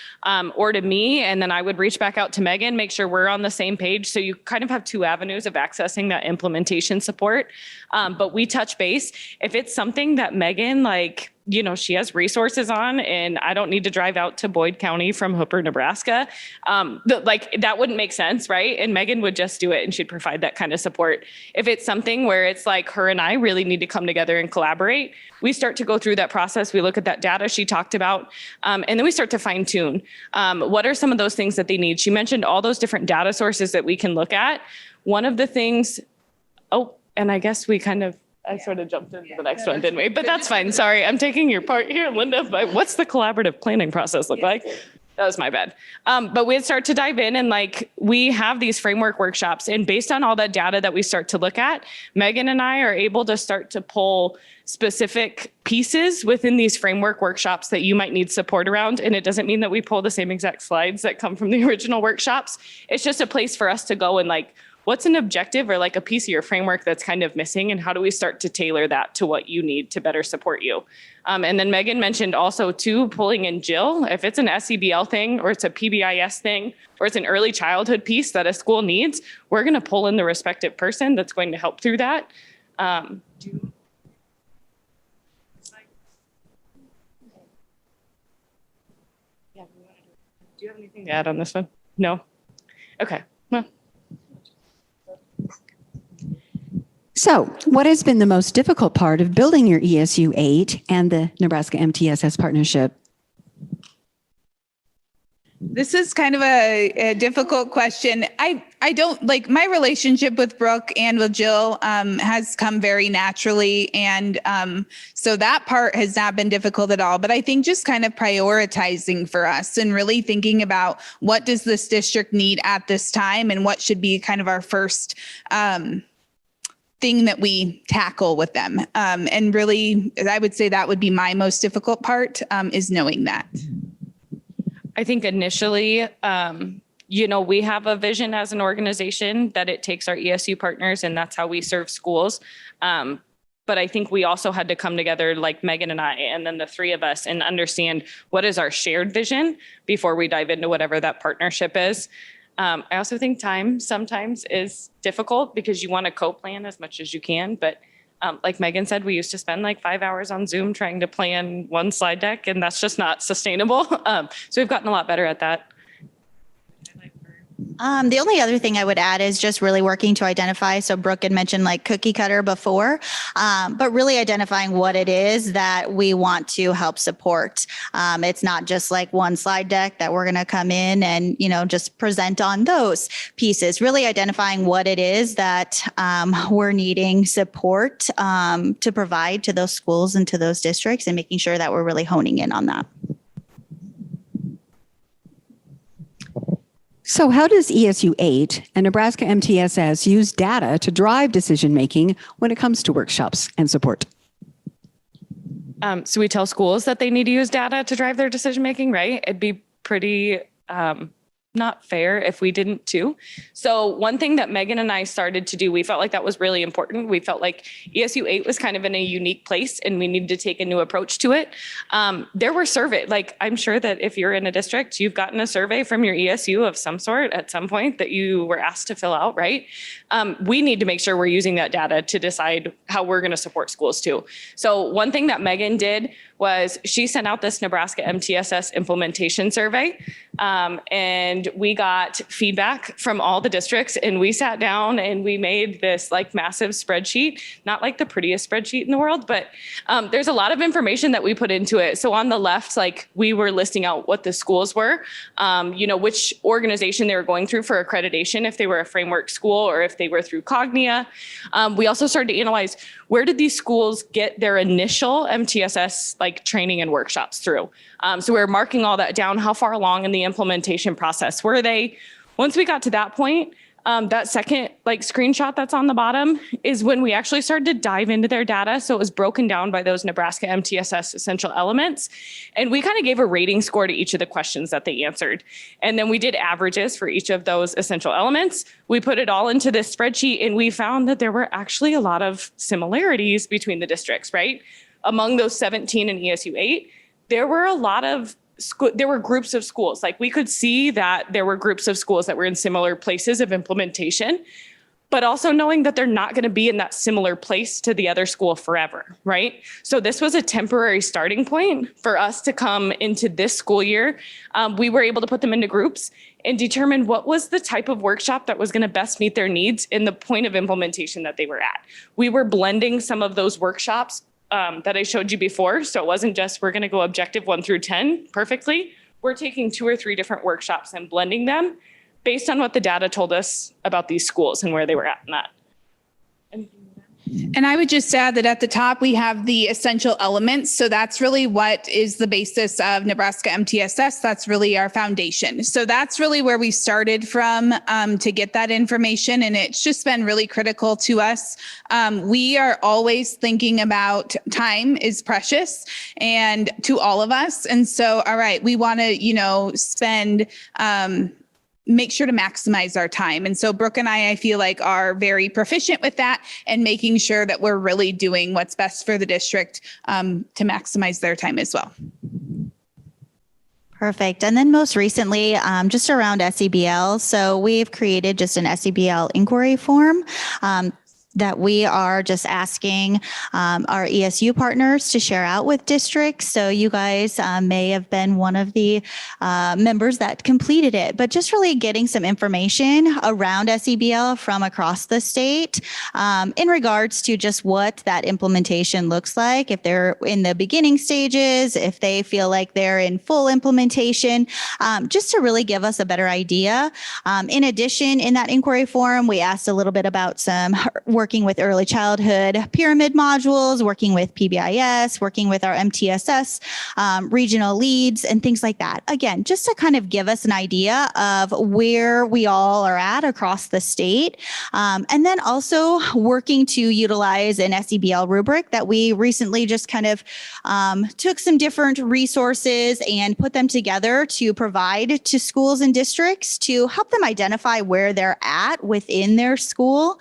or to me, and then I would reach back out to Megan, make sure we're on the same page. So you kind of have two avenues of accessing that implementation support. But we touch base. If it's something that Megan like she has resources on, and I don't need to drive out to Boyd County from Hooper, Nebraska. That wouldn't make sense, right? And Megan would just do it and she'd provide that kind of support. If it's something where it's like her and I really need to come together and collaborate, we start to go through that process. We look at that data she talked about, and then we start to fine tune. What are some of those things that they need? She mentioned all those different data sources that we can look at. One of the things, and I guess I sort of jumped into the next one, didn't we? But that's fine. Sorry, I'm taking your part here, Linda. But what's the collaborative planning process look like? That was my bad. But we'd start to dive in, and we have these framework workshops, and based on all that data that we start to look at, Megan and I are able to start to pull specific pieces within these framework workshops that you might need support around. And it doesn't mean that we pull the same exact slides that come from the original workshops. It's just a place for us to go and what's an objective or a piece of your framework that's kind of missing, and how do we start to tailor that to what you need to better support you? And then Megan mentioned also too, pulling in Jill. If it's an SEBL thing, or it's a PBIS thing, or it's an early childhood piece that a school needs, we're going to pull in the respective person that's going to help through that. Do you have anything to add on this one? No? Okay. Well.
So, what has been the most difficult part of building your ESU 8 and the Nebraska MTSS partnership?
This is kind of a difficult question. I don't my relationship with Brooke and with Jill has come very naturally. And so that part has not been difficult at all. But I think just kind of prioritizing for us and really thinking about what does this district need at this time and what should be kind of our first thing that we tackle with them. And really, I would say that would be my most difficult part is knowing that.
I think initially, we have a vision as an organization that it takes our ESU partners, and that's how we serve schools. But I think we also had to come together, like Megan and I, and then the three of us, and understand what is our shared vision before we dive into whatever that partnership is. I also think time sometimes is difficult because you want to co-plan as much as you can. But like Megan said, we used to spend 5 hours on Zoom trying to plan one slide deck, and that's just not sustainable. So we've gotten a lot better at that.
The only other thing I would add is just really working to identify. So Brooke had mentioned cookie cutter before, but really identifying what it is that we want to help support. It's not just one slide deck that we're going to come in and, just present on those pieces, really identifying what it is that we're needing support to provide to those schools and to those districts, and making sure that we're really honing in on that.
So how does ESU 8 and Nebraska MTSS use data to drive decision-making when it comes to workshops and support?
So we tell schools that they need to use data to drive their decision-making, right? It'd be pretty not fair if we didn't too. So one thing that Megan and I started to do, we felt like that was really important. We felt like ESU 8 was kind of in a unique place and we needed to take a new approach to it. There were surveys, I'm sure that if you're in a district, you've gotten a survey from your ESU of some sort at some point that you were asked to fill out, right? We need to make sure we're using that data to decide how we're going to support schools too. So one thing that Megan did was she sent out this Nebraska MTSS implementation survey, and we got feedback from all the districts, and we sat down and we made this massive spreadsheet, not the prettiest spreadsheet in the world, but there's a lot of information that we put into it. So on the left, we were listing out what the schools were, which organization they were going through for accreditation, if they were a framework school or if they were through Cognia. We also started to analyze, where did these schools get their initial MTSS training and workshops through? So we're marking all that down. How far along in the implementation process were they? Once we got to that point, that second screenshot that's on the bottom is when we actually started to dive into their data. So it was broken down by those Nebraska MTSS essential elements. And we kind of gave a rating score to each of the questions that they answered. And then we did averages for each of those essential elements. We put it all into this spreadsheet, and we found that there were actually a lot of similarities between the districts, right? Among those 17 in ESU 8, there were a lot of there were groups of schools. We could see that there were groups of schools that were in similar places of implementation, but also knowing that they're not going to be in that similar place to the other school forever, right? So this was a temporary starting point for us to come into this school year. We were able to put them into groups and determine what was the type of workshop that was going to best meet their needs in the point of implementation that they were at. We were blending some of those workshops that I showed you before. So it wasn't just we're going to go objective 1 through 10 perfectly. We're taking 2 or 3 different workshops and blending them based on what the data told us about these schools and where they were at in that.
And I would just add that at the top, we have the essential elements. So that's really what is the basis of Nebraska MTSS. That's really our foundation. So that's really where we started from to get that information. And it's just been really critical to us. We are always thinking about time is precious and to all of us. And so, all right, we want to, spend make sure to maximize our time. And so Brooke and I feel like are very proficient with that and making sure that we're really doing what's best for the district to maximize their time as well.
Perfect. And then most recently, just around SEBL. So we've created just an SEBL inquiry form that we are just asking our ESU partners to share out with districts. So you guys may have been one of the members that completed it, but just really getting some information around SEBL from across the state in regards to just what that implementation looks like, if they're in the beginning stages, if they feel like they're in full implementation, just to really give us a better idea. In addition, in that inquiry form, we asked a little bit about some working with early childhood pyramid modules, working with PBIS, working with our MTSS regional leads and things like that. Again, just to kind of give us an idea of where we all are at across the state. And then also working to utilize an SEBL rubric that we recently just kind of took some different resources and put them together to provide to schools and districts to help them identify where they're at within their school.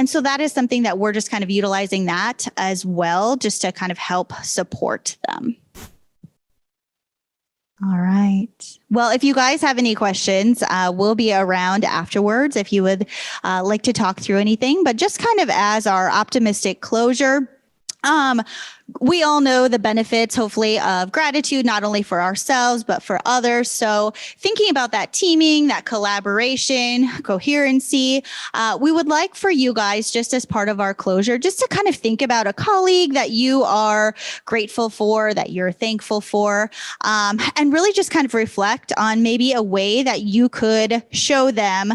And so that is something that we're just kind of utilizing that as well, just to kind of help support them. All right. Well, if you guys have any questions, we'll be around afterwards if you would like to talk through anything. But just kind of as our optimistic closure, we all know the benefits, hopefully, of gratitude, not only for ourselves, but for others. So thinking about that teaming, that collaboration, coherency, we would like for you guys, just as part of our closure, just to kind of think about a colleague that you are grateful for, that you're thankful for, and really just kind of reflect on maybe a way that you could show them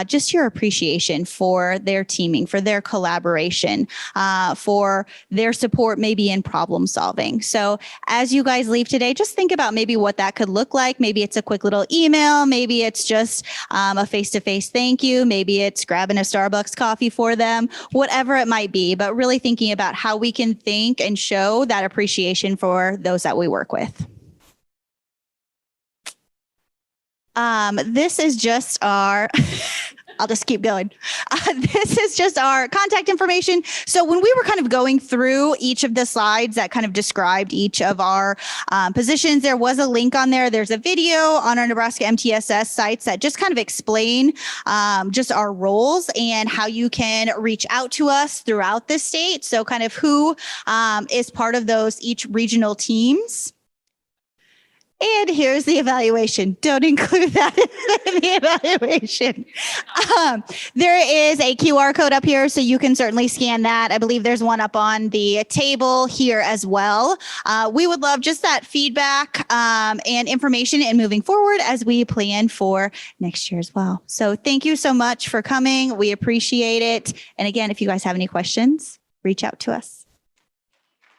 just your appreciation for their teaming, for their collaboration, for their support, maybe in problem solving. So as you guys leave today, just think about maybe what that could look like. Maybe it's a quick little email. Maybe it's just a face-to-face thank you. Maybe it's grabbing a Starbucks coffee for them, whatever it might be, but really thinking about how we can thank and show that appreciation for those that we work with. This is just our... I'll just keep going. This is just our contact information. So when we were kind of going through each of the slides that kind of described each of our positions, there was a link on there. There's a video on our Nebraska MTSS sites that just kind of explain just our roles and how you can reach out to us throughout the state. So kind of who is part of those each regional teams. And here's the evaluation. Don't include that in the evaluation. There is a QR code up here, so you can certainly scan that. I believe there's one up on the table here as well. We would love just that feedback and information and moving forward as we plan for next year as well. So thank you so much for coming. We appreciate it. And again, if you guys have any questions, reach out to us.